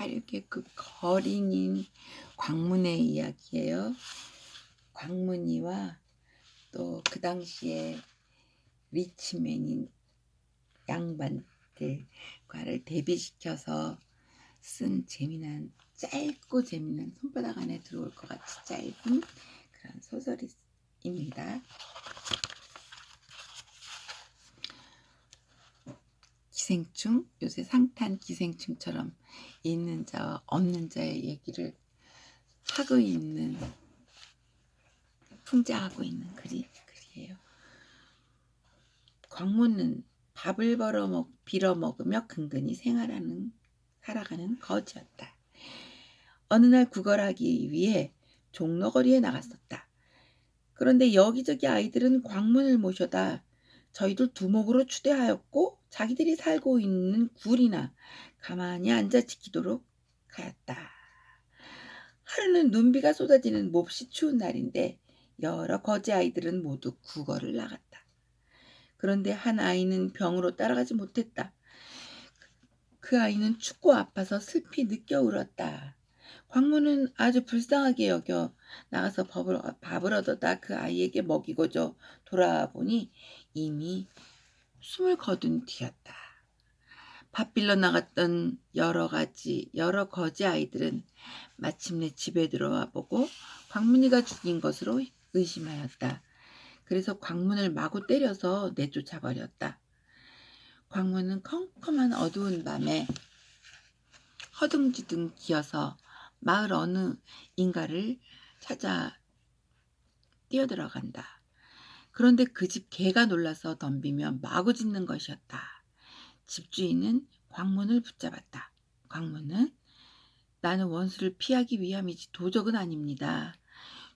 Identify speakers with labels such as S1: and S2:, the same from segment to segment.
S1: 화력의 그 거린인 광문의 이야기예요. 광문이와 또 그 당시에 리치맨인 양반들과를 대비시켜서 쓴 재미난, 짧고 재미난, 손바닥 안에 들어올 것 같이 짧은 그런 소설입니다. 기생충, 요새 상탄 기생충처럼 있는 자와 없는 자의 얘기를 하고 있는, 풍자하고 있는 글이에요. 광문은 밥을 빌어먹으며 근근히 살아가는 거지였다. 어느 날 구걸하기 위해 종로거리에 나갔었다. 그런데 여기저기 아이들은 광문을 모셔다 저희들 두목으로 추대하였고 자기들이 살고 있는 굴이나 가만히 앉아 지키도록 하였다. 하루는 눈비가 쏟아지는 몹시 추운 날인데 여러 거지 아이들은 모두 구걸을 나갔다. 그런데 한 아이는 병으로 따라가지 못했다. 그 아이는 춥고 아파서 슬피 느껴 울었다. 광문은 아주 불쌍하게 여겨 나가서 밥을 얻어다 그 아이에게 먹이고저 돌아보니 이미 숨을 거둔 뒤였다. 밥 빌러 나갔던 여러 거지 아이들은 마침내 집에 들어와 보고 광문이가 죽인 것으로 의심하였다. 그래서 광문을 마구 때려서 내쫓아 버렸다. 광문은 컴컴한 어두운 밤에 허둥지둥 기어서 마을 어느 인가를 찾아 뛰어들어간다. 그런데 그 집 개가 놀라서 덤비며 마구 짖는 것이었다. 집주인은 광문을 붙잡았다. 광문은 나는 원수를 피하기 위함이지 도적은 아닙니다.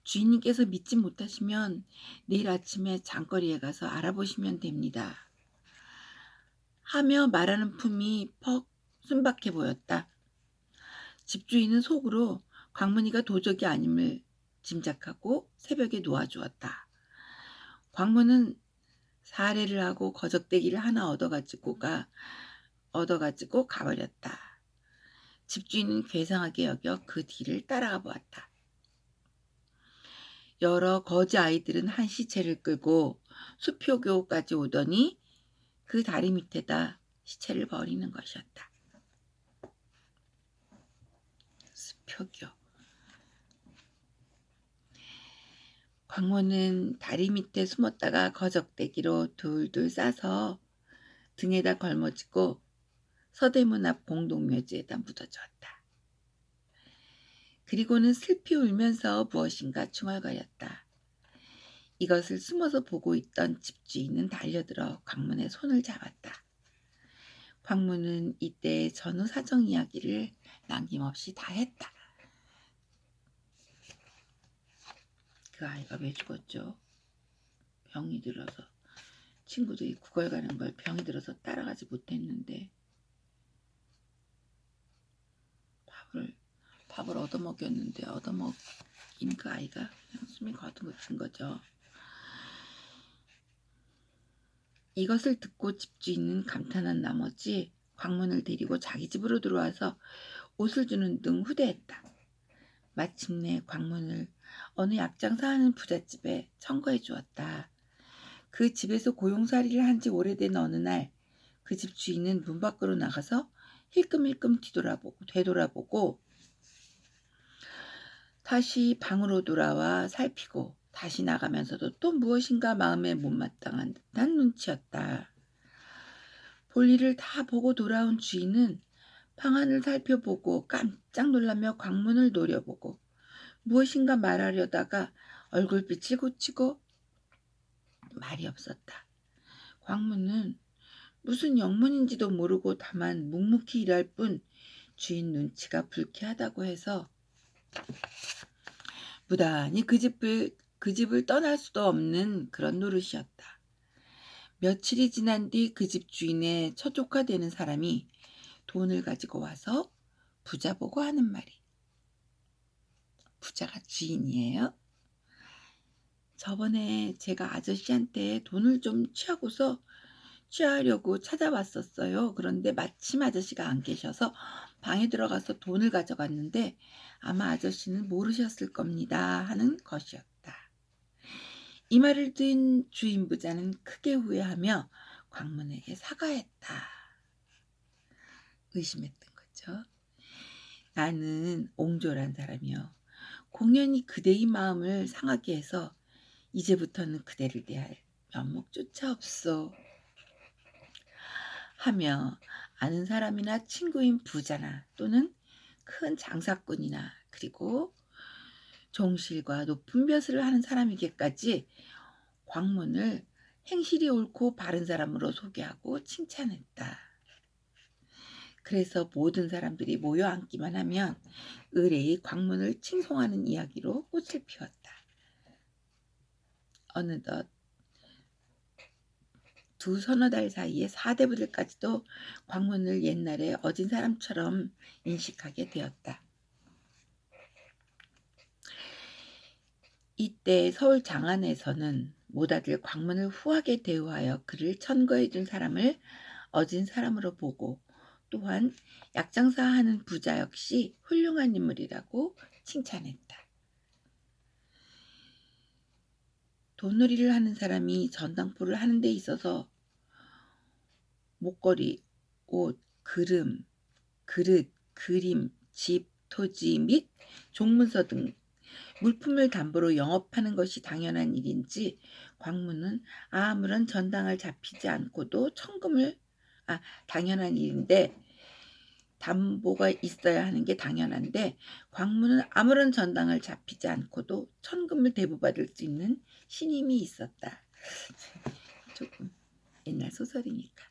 S1: 주인님께서 믿지 못하시면 내일 아침에 장거리에 가서 알아보시면 됩니다. 하며 말하는 품이 퍽 순박해 보였다. 집주인은 속으로 광문이가 도적이 아님을 짐작하고 새벽에 놓아주었다. 광문은 사례를 하고 거적대기를 하나 얻어가지고 가버렸다. 집주인은 괴상하게 여겨 그 뒤를 따라가 보았다. 여러 거지 아이들은 한 시체를 끌고 수표교까지 오더니 그 다리 밑에다 시체를 버리는 것이었다. 수표교. 광문은 다리 밑에 숨었다가 거적대기로 둘둘 싸서 등에다 걸머쥐고 서대문 앞 공동묘지에다 묻어주었다. 그리고는 슬피 울면서 무엇인가 중얼거렸다. 이것을 숨어서 보고 있던 집주인은 달려들어 광문의 손을 잡았다. 광문은 이때 전후 사정 이야기를 남김없이 다 했다. 그 아이가 왜 죽었죠? 병이 들어서. 친구들이 구걸 가는 걸 병이 들어서 따라가지 못했는데 밥을 얻어먹였는데 얻어먹인 그 아이가 그냥 숨이 거둔 거죠. 이것을 듣고 집주인은 감탄한 나머지 광문을 데리고 자기 집으로 들어와서 옷을 주는 등 후대했다. 마침내 광문을 어느 약장사 하는 부잣집에 청거해 주었다. 그 집에서 고용살이를 한 지 오래된 어느 날 그 집 주인은 문 밖으로 나가서 힐끔힐끔 되돌아보고 다시 방으로 돌아와 살피고 다시 나가면서도 또 무엇인가 마음에 못마땅한 듯한 눈치였다. 볼일을 다 보고 돌아온 주인은 방 안을 살펴보고 깜짝 놀라며 광문을 노려보고 무엇인가 말하려다가 얼굴빛을 고치고 말이 없었다. 광문은 무슨 영문인지도 모르고 다만 묵묵히 일할 뿐 주인 눈치가 불쾌하다고 해서 무단히 그 집을 떠날 수도 없는 그런 노릇이었다. 며칠이 지난 뒤 그 집 주인의 처조카 되는 사람이 돈을 가지고 와서 부자 보고 하는 말이, 부자가 주인이에요. 저번에 제가 아저씨한테 돈을 좀 취하려고 찾아왔었어요. 그런데 마침 아저씨가 안 계셔서 방에 들어가서 돈을 가져갔는데 아마 아저씨는 모르셨을 겁니다 하는 것이었다. 이 말을 든 주인 부자는 크게 후회하며 광문에게 사과했다. 의심했던 거죠. 나는 옹졸한 사람이요. 공연히 그대의 마음을 상하게 해서 이제부터는 그대를 대할 면목조차 없소. 하며 아는 사람이나 친구인 부자나 또는 큰 장사꾼이나 그리고 종실과 높은 벼슬을 하는 사람에게까지 광문을 행실이 옳고 바른 사람으로 소개하고 칭찬했다. 그래서 모든 사람들이 모여 앉기만 하면 의뢰의 광문을 칭송하는 이야기로 꽃을 피웠다. 어느덧 두 서너 달 사이에 사대부들까지도 광문을 옛날에 어진 사람처럼 인식하게 되었다. 이때 서울 장안에서는 모다들 광문을 후하게 대우하여 그를 천거해 준 사람을 어진 사람으로 보고 또한 약장사하는 부자 역시 훌륭한 인물이라고 칭찬했다. 돈놀이를 하는 사람이 전당포를 하는 데 있어서 목걸이, 옷, 그릇, 그림, 집, 토지 및 종문서 등 물품을 담보로 영업하는 것이 당연한 일인지 광문은 아무런 전당을 잡히지 않고도 당연한 일인데 담보가 있어야 하는 게 당연한데 광문은 아무런 전당을 잡히지 않고도 천금을 대부받을 수 있는 신임이 있었다. 조금 옛날 소설이니까.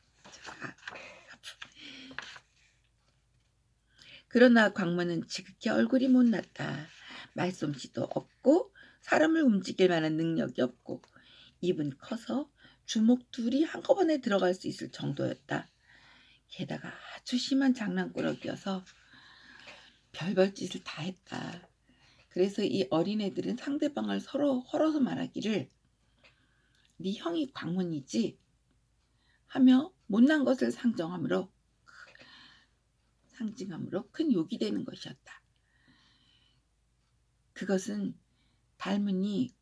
S1: 그러나 광문은 지극히 얼굴이 못났다. 말솜씨도 없고 사람을 움직일 만한 능력이 없고 입은 커서 주먹 둘이 한꺼번에 들어갈 수 있을 정도였다. 게다가 아주 심한 장난꾸러기여서 별별 짓을 다 했다. 그래서 이 어린애들은 상대방을 서로 헐어서 말하기를 네 형이 광문이지 하며 못난 것을 상징함으로 큰 욕이 되는 것이었다. 그것은 닮은이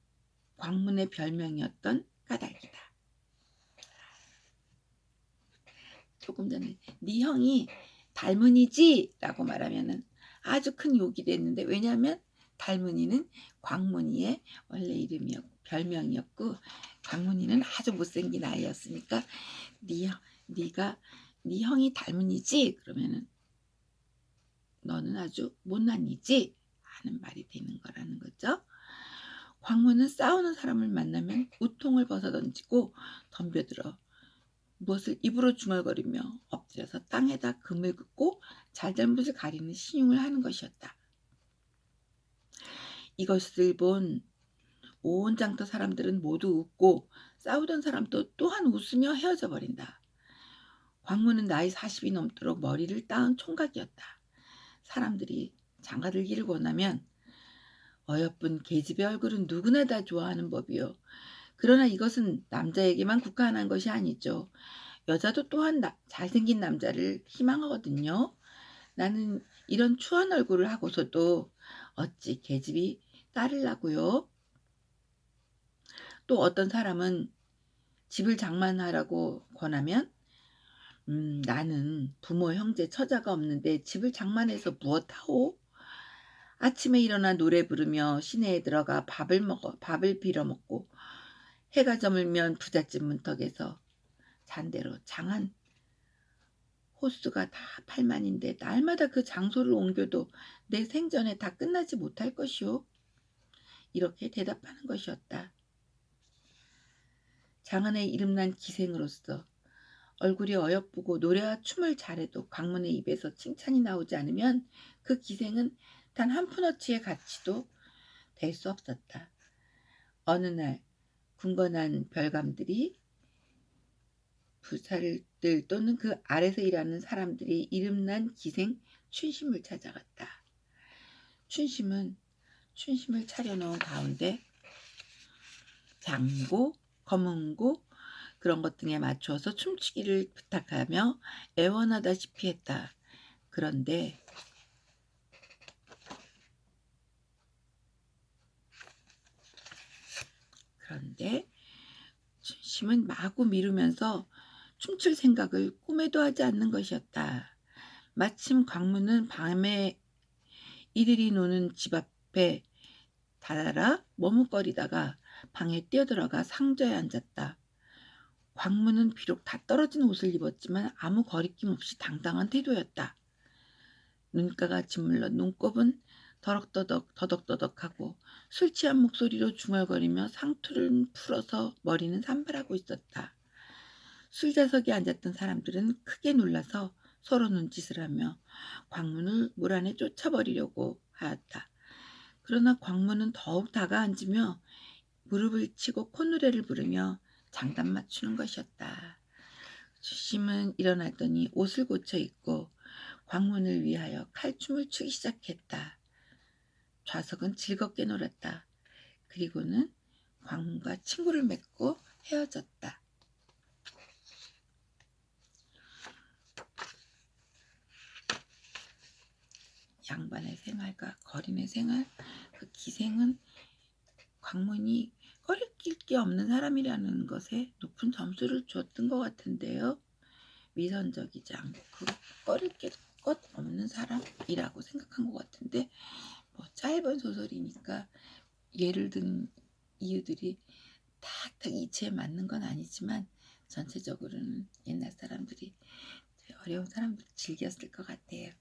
S1: 광문의 별명이었던 까닭이다. 조금 전에 네 형이 닮은이지 라고 말하면은 아주 큰 욕이 됐는데 왜냐하면 닮은이는 광문이의 원래 별명이었고 광문이는 아주 못생긴 아이였으니까 네 형이 닮은이지 그러면은 너는 아주 못난 이지 하는 말이 되는 거라는 거죠. 광문은 싸우는 사람을 만나면 우통을 벗어던지고 덤벼들어 무엇을 입으로 중얼거리며 엎드려서 땅에다 금을 긋고 잘잘못을 가리는 신용을 하는 것이었다. 이것을 본 온 장터 사람들은 모두 웃고 싸우던 사람도 또한 웃으며 헤어져 버린다. 광문은 나이 40이 넘도록 머리를 따은 총각이었다. 사람들이 장가들기를 권하면 어여쁜 계집의 얼굴은 누구나 다 좋아하는 법이요. 그러나 이것은 남자에게만 국한한 것이 아니죠. 여자도 또한 잘생긴 남자를 희망하거든요. 나는 이런 추한 얼굴을 하고서도 어찌 계집이 따르려고요. 또 어떤 사람은 집을 장만하라고 권하면 나는 부모 형제 처자가 없는데 집을 장만해서 무엇하오? 아침에 일어나 노래 부르며 시내에 들어가 밥을 빌어 먹고 해가 저물면 부잣집 문턱에서 잔대로 장한 호수가 다 팔만인데 날마다 그 장소를 옮겨도 내 생전에 다 끝나지 못할 것이오. 이렇게 대답하는 것이었다. 장안의 이름난 기생으로서 얼굴이 어여쁘고 노래와 춤을 잘해도 광문의 입에서 칭찬이 나오지 않으면 그 기생은 단 한 푼어치의 가치도 될 수 없었다. 어느 날 궁건한 별감들이 부살들 또는 그 아래서 일하는 사람들이 이름난 기생 춘심을 찾아갔다. 춘심을 차려놓은 가운데 장고, 검은고 그런 것 등에 맞추어서 춤추기를 부탁하며 애원하다시피 했다. 그런데 그런데 춘심은 마구 미루면서 춤출 생각을 꿈에도 하지 않는 것이었다. 마침 광무는 밤에 이들이 노는 집 앞에 달아 머뭇거리다가 방에 뛰어들어가 상자에 앉았다. 광무는 비록 다 떨어진 옷을 입었지만 아무 거리낌 없이 당당한 태도였다. 눈가가 짓물러 눈곱은 더덕더덕하고 술 취한 목소리로 중얼거리며 상투를 풀어서 머리는 산발하고 있었다. 술좌석에 앉았던 사람들은 크게 놀라서 서로 눈짓을 하며 광문을 물 안에 쫓아버리려고 하였다. 그러나 광문은 더욱 다가앉으며 무릎을 치고 콧노래를 부르며 장단 맞추는 것이었다. 주심은 일어났더니 옷을 고쳐 입고 광문을 위하여 칼춤을 추기 시작했다. 좌석은 즐겁게 놀았다. 그리고는 광문과 친구를 맺고 헤어졌다. 양반의 생활과 거린의 생활, 그 기생은 광문이 꺼리낄 게 없는 사람이라는 것에 높은 점수를 주었던 것 같은데요. 위선적이지 않고 꺼릴 게 것 없는 사람이라고 생각한 것 같은데 뭐 짧은 소설이니까 예를 든 이유들이 탁탁 이치에 맞는 건 아니지만 전체적으로는 옛날 사람들이 어려운 사람들 즐겼을 것 같아요.